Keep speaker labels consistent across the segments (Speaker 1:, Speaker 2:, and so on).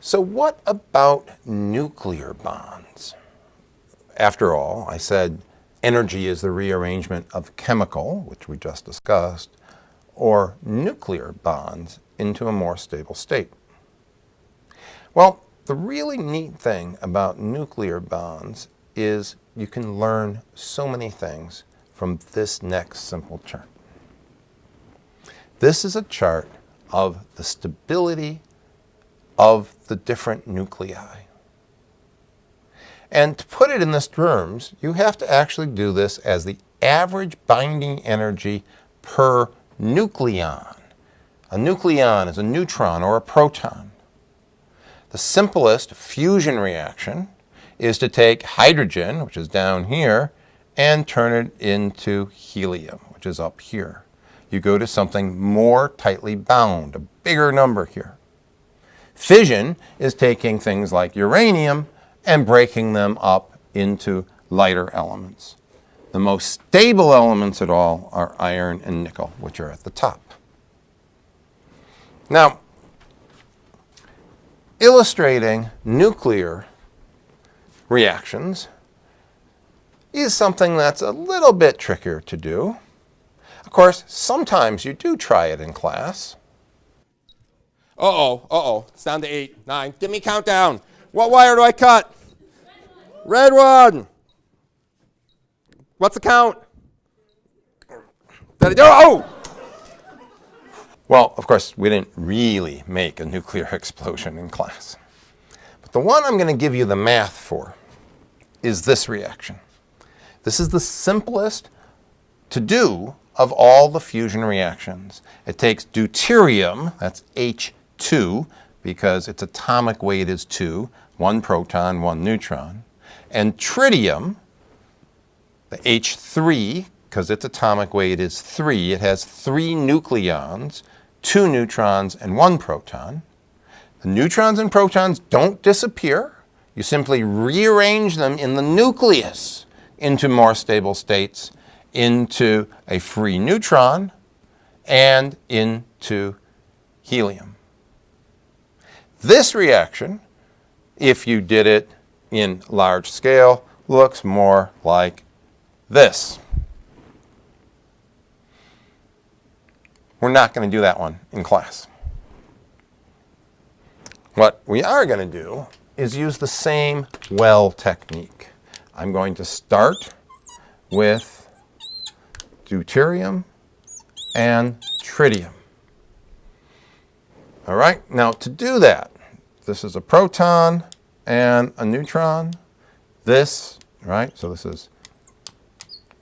Speaker 1: So what about nuclear bonds? After all, I said energy is the rearrangement of chemical, which we just discussed, or nuclear bonds into a more stable state. Well, the really neat thing about nuclear bonds is you can learn so many things from this next simple chart. This is a chart of the stability of the different nuclei. And to put it in this terms, you have to actually do this as the average binding energy per nucleon. A nucleon is a neutron or a proton. The simplest fusion reaction is to take hydrogen, which is down here, and turn it into helium, which is up here. You go to something more tightly bound, a bigger number here. Fission is taking things like uranium and breaking them up into lighter elements. The most stable elements at all are iron and nickel, which are at the top. Now, illustrating nuclear reactions is something that's a little bit trickier to do. Of course, sometimes you do try it in class.
Speaker 2: It's down to 8, 9. Give me countdown. What wire do I cut? Red one. What's the count?
Speaker 1: Well, of course, we didn't really make a nuclear explosion in class. But the one I'm going to give you the math for is this reaction. This is the simplest to do of all the fusion reactions. It takes deuterium, that's H2, because its atomic weight is 2, 1 proton, 1 neutron, and tritium, the H3, because its atomic weight is 3, it has 3 nucleons, 2 neutrons, and 1 proton. The neutrons and protons don't disappear. You simply rearrange them in the nucleus into more stable states, into a free neutron, and into helium. This reaction, if you did it in large scale, looks more like this. We're not going to do that one in class. What we are going to do is use the same well technique. I'm going to start with deuterium and tritium. All right, now to do that, this is a proton and a neutron. This, right, so this is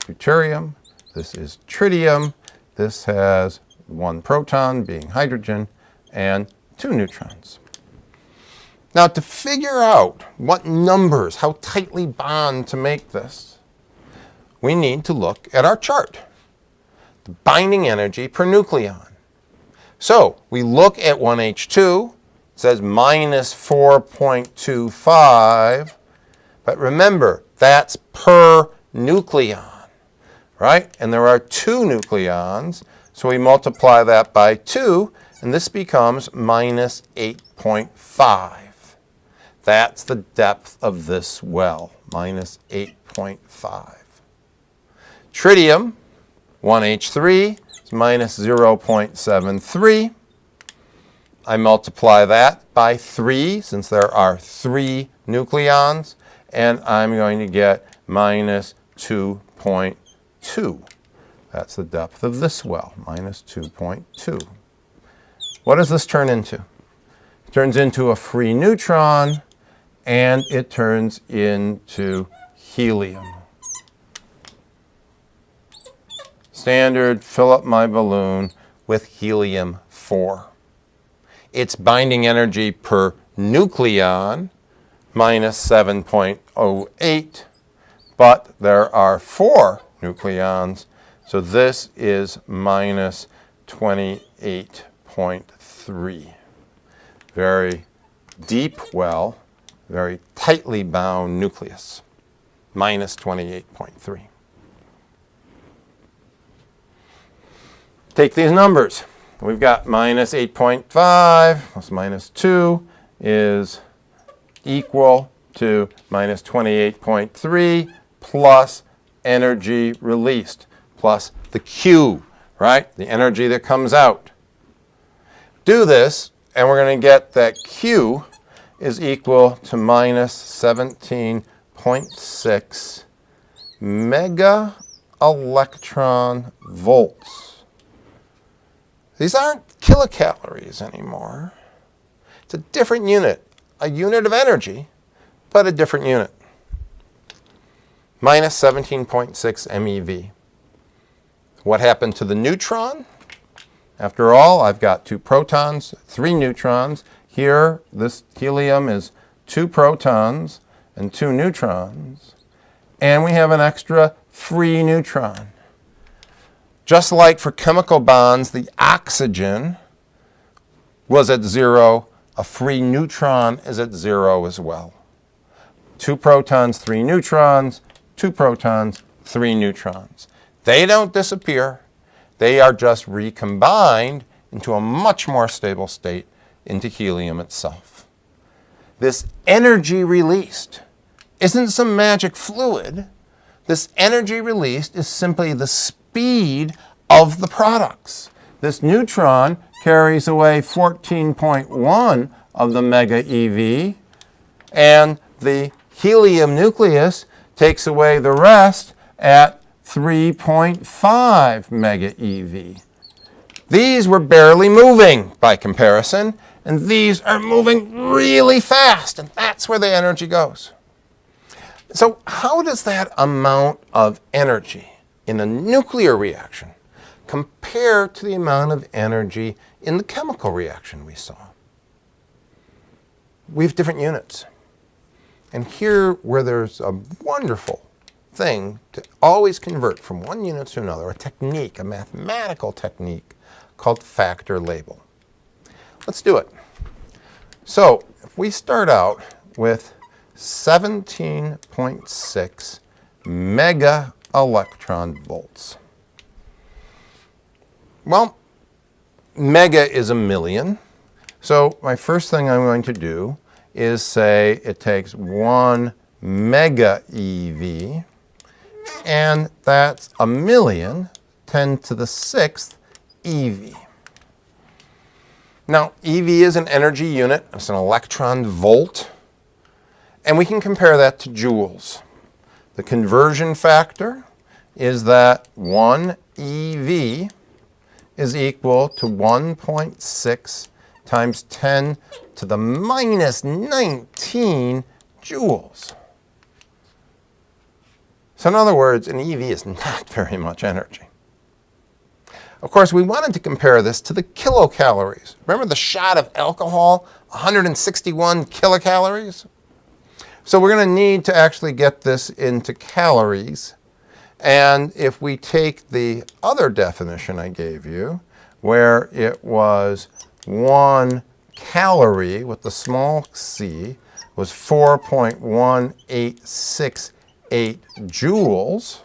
Speaker 1: deuterium, this is tritium, this has 1 proton being hydrogen and 2 neutrons. Now to figure out what numbers, how tightly bond to make this, we need to look at our chart, the binding energy per nucleon. So we look at 1H2, it says minus 4.25, but remember, that's per nucleon, right? And there are 2 nucleons, so we multiply that by 2, and this becomes minus 8.5. That's the depth of this well, minus 8.5. Tritium, 1H3, is minus 0.73. I multiply that by 3, since there are 3 nucleons, and I'm going to get minus 2.2. That's the depth of this well, minus 2.2. What does this turn into? It turns into a free neutron, and it turns into helium. Standard, fill up my balloon with helium-4. Its binding energy per nucleon, minus 7.08, but there are 4 nucleons, so this is minus 28.3. Very deep well, very tightly bound nucleus, minus 28.3. Take these numbers. We've got minus 8.5 plus minus 2 is equal to minus 28.3 plus energy released plus the Q, right? The energy that comes out. Do this, and we're going to get that Q is equal to minus 17.6 mega electron volts. These aren't kilocalories anymore. It's a different unit, a unit of energy, but a different unit. Minus 17.6 MeV. What happened to the neutron? After all, I've got 2 protons, 3 neutrons. Here, this helium is 2 protons and 2 neutrons. And we have an extra free neutron. Just like for chemical bonds, the oxygen was at 0, a free neutron is at 0 as well. 2 protons, 3 neutrons, 2 protons, 3 neutrons. They don't disappear. They are just recombined into a much more stable state into helium itself. This energy released isn't some magic fluid. This energy released is simply the speed of the products. This neutron carries away 14.1 of the mega eV, and the helium nucleus takes away the rest at 3.5 mega eV. These were barely moving by comparison, and these are moving really fast, and that's where the energy goes. So how does that amount of energy in a nuclear reaction compare to the amount of energy in the chemical reaction we saw? We have different units. And here, where there's a wonderful thing to always convert from one unit to another, a technique, a mathematical technique called factor label. Let's do it. So if we start out with 17.6 mega electron volts. Well, mega is a million. So my first thing I'm going to do is say it takes 1 mega eV, and that's a million, 10 to the 6th eV. Now, eV is an energy unit. It's an electron volt. And we can compare that to joules. The conversion factor is that 1 eV is equal to 1.6 times 10 to the minus 19 joules. So in other words, an EV is not very much energy. Of course, we wanted to compare this to the kilocalories. Remember the shot of alcohol, 161 kilocalories? So we're going to need to actually get this into calories. And if we take the other definition I gave you, where it was 1 calorie with the small c was 4.1868 joules,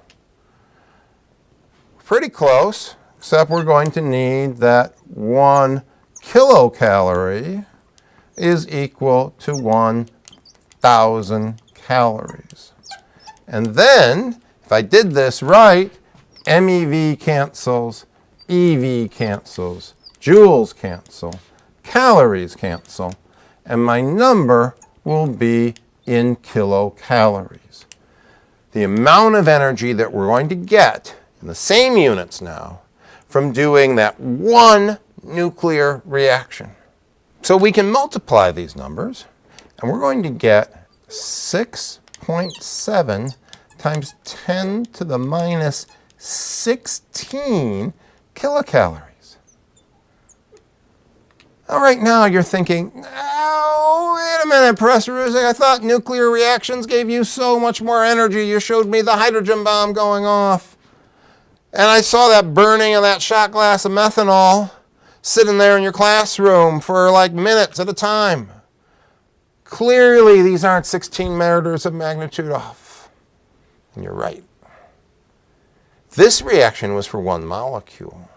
Speaker 1: pretty close, except we're going to need that 1 kilocalorie is equal to 1,000 calories. And then, if I did this right, MeV cancels, EV cancels, joules cancel, calories cancel, and my number will be in kilocalories. The amount of energy that we're going to get in the same units now from doing that one nuclear reaction. So we can multiply these numbers, and we're going to get 6.7 times 10 to the minus 16 kilocalories. Now, right now, you're thinking, oh, wait a minute, Professor Ruzek, I thought nuclear reactions gave you so much more energy. You showed me the hydrogen bomb going off. And I saw that burning of that shot glass of methanol sitting there in your classroom for like minutes at a time. Clearly, these aren't 16 orders of magnitude off. And you're right. This reaction was for one molecule.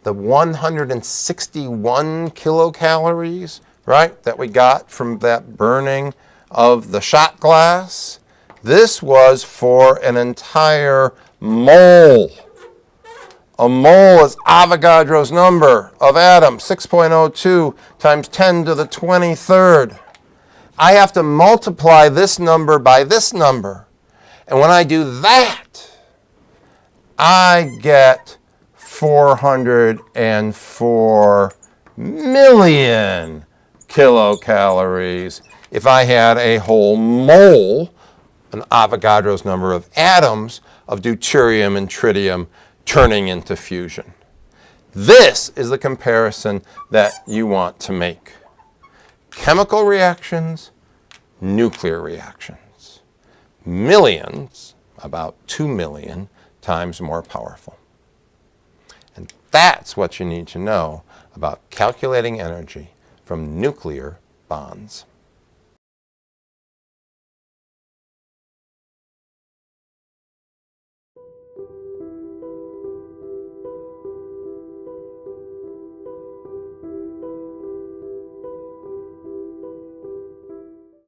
Speaker 1: The 161 kilocalories right, that we got from that burning of the shot glass. This was for an entire mole. A mole is Avogadro's number of atoms, 6.02 times 10 to the 23rd. I have to multiply this number by this number. And when I do that, I get 404 million kilocalories if I had a whole mole, an Avogadro's number of atoms of deuterium and tritium turning into fusion. This is the comparison that you want to make. Chemical reactions, nuclear reactions. Millions, about 2 million times more powerful. And that's what you need to know about calculating energy from nuclear bonds.